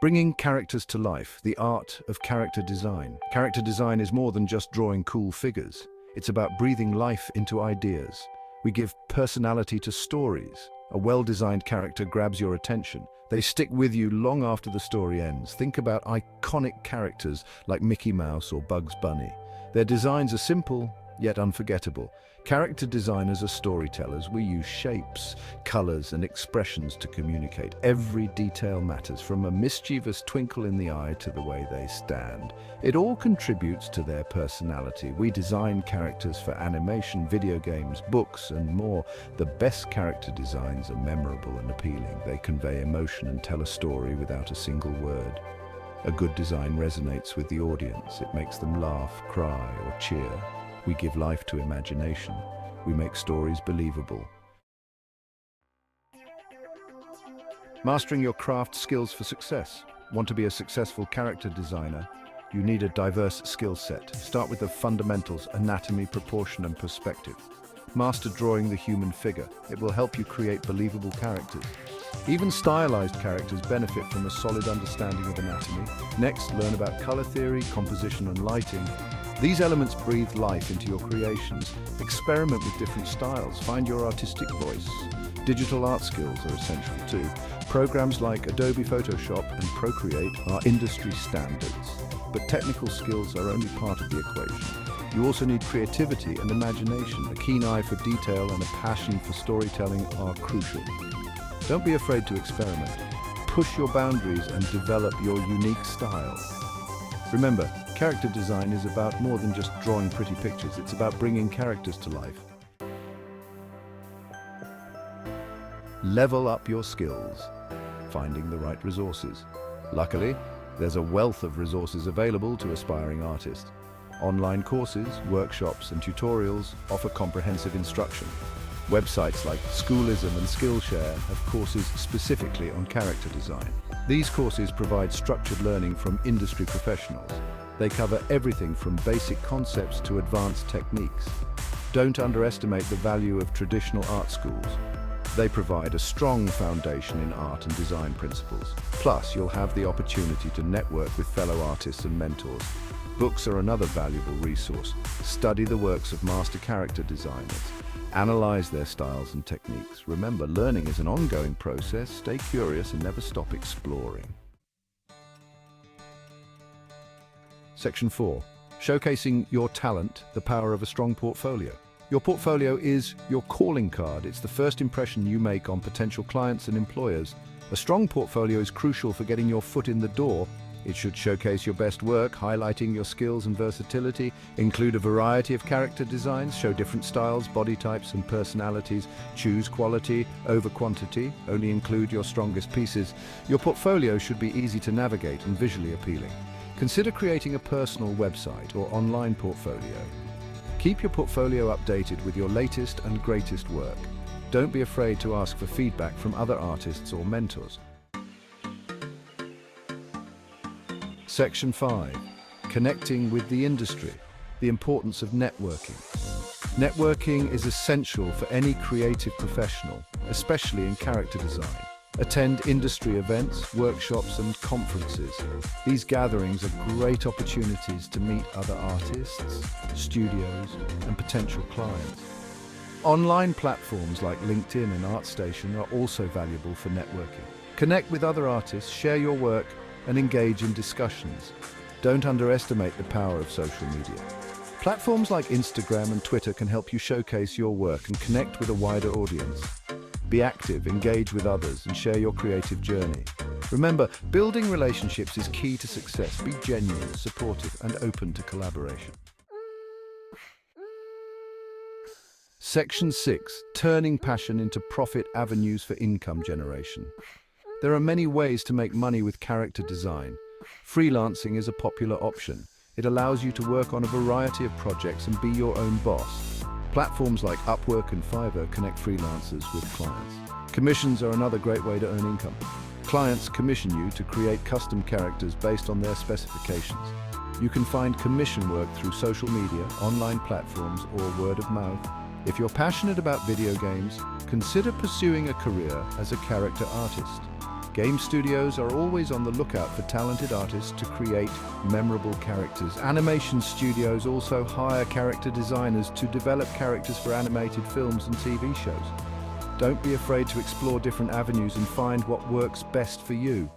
Bringing characters to life, the art of character design. Character design is more than just drawing cool figures. It's about breathing life into ideas. We give personality to stories. A well-designed character grabs your attention. They stick with you long after the story ends. Think about iconic characters like Mickey Mouse or Bugs Bunny. Their designs are simple, yet unforgettable. Character designers are storytellers. We use shapes, colors, and expressions to communicate. Every detail matters, from a mischievous twinkle in the eye to the way they stand. It all contributes to their personality. We design characters for animation, video games, books, and more. The best character designs are memorable and appealing. They convey emotion and tell a story without a single word. A good design resonates with the audience. It makes them laugh, cry, or cheer. We give life to imagination. We make stories believable. Mastering your craft skills for success. Want to be a successful character designer? You need a diverse skill set. Start with the fundamentals: anatomy, proportion, and perspective. Master drawing the human figure. It will help you create believable characters. Even stylized characters benefit from a solid understanding of anatomy. Next, learn about color theory, composition, and lighting. These elements breathe life into your creations. Experiment with different styles. Find your artistic voice. Digital art skills are essential too. Programs like Adobe Photoshop and Procreate are industry standards. But technical skills are only part of the equation. You also need creativity and imagination. A keen eye for detail and a passion for storytelling are crucial. Don't be afraid to experiment. Push your boundaries and develop your unique style. Remember, character design is about more than just drawing pretty pictures. It's about bringing characters to life. Level up your skills. Finding the right resources. Luckily, there's a wealth of resources available to aspiring artists. Online courses, workshops, and tutorials offer comprehensive instruction. Websites like Schoolism and Skillshare have courses specifically on character design. These courses provide structured learning from industry professionals. They cover everything from basic concepts to advanced techniques. Don't underestimate the value of traditional art schools. They provide a strong foundation in art and design principles. Plus, you'll have the opportunity to network with fellow artists and mentors. Books are another valuable resource. Study the works of master character designers. Analyze their styles and techniques. Remember, learning is an ongoing process. Stay curious and never stop exploring. Section 4. Showcasing your talent, the power of a strong portfolio. Your portfolio is your calling card. It's the first impression you make on potential clients and employers. A strong portfolio is crucial for getting your foot in the door. It should showcase your best work, highlighting your skills and versatility, include a variety of character designs, show different styles, body types, and personalities, choose quality over quantity, only include your strongest pieces. Your portfolio should be easy to navigate and visually appealing. Consider creating a personal website or online portfolio. Keep your portfolio updated with your latest and greatest work. Don't be afraid to ask for feedback from other artists or mentors. Section 5. Connecting with the industry. The importance of networking. Networking is essential for any creative professional, especially in character design. Attend industry events, workshops, and conferences. These gatherings are great opportunities to meet other artists, studios, and potential clients. Online platforms like LinkedIn and ArtStation are also valuable for networking. Connect with other artists, share your work, and engage in discussions. Don't underestimate the power of social media. Platforms like Instagram and Twitter can help you showcase your work and connect with a wider audience. Be active, engage with others, and share your creative journey. Remember, building relationships is key to success. Be genuine, supportive, and open to collaboration. Section 6. Turning passion into profit avenues for income generation. There are many ways to make money with character design. Freelancing is a popular option. It allows you to work on a variety of projects and be your own boss. Platforms like Upwork and Fiverr connect freelancers with clients. Commissions are another great way to earn income. Clients commission you to create custom characters based on their specifications. You can find commission work through social media, online platforms, or word of mouth. If you're passionate about video games, consider pursuing a career as a character artist. Game studios are always on the lookout for talented artists to create memorable characters. Animation studios also hire character designers to develop characters for animated films and TV shows. Don't be afraid to explore different avenues and find what works best for you.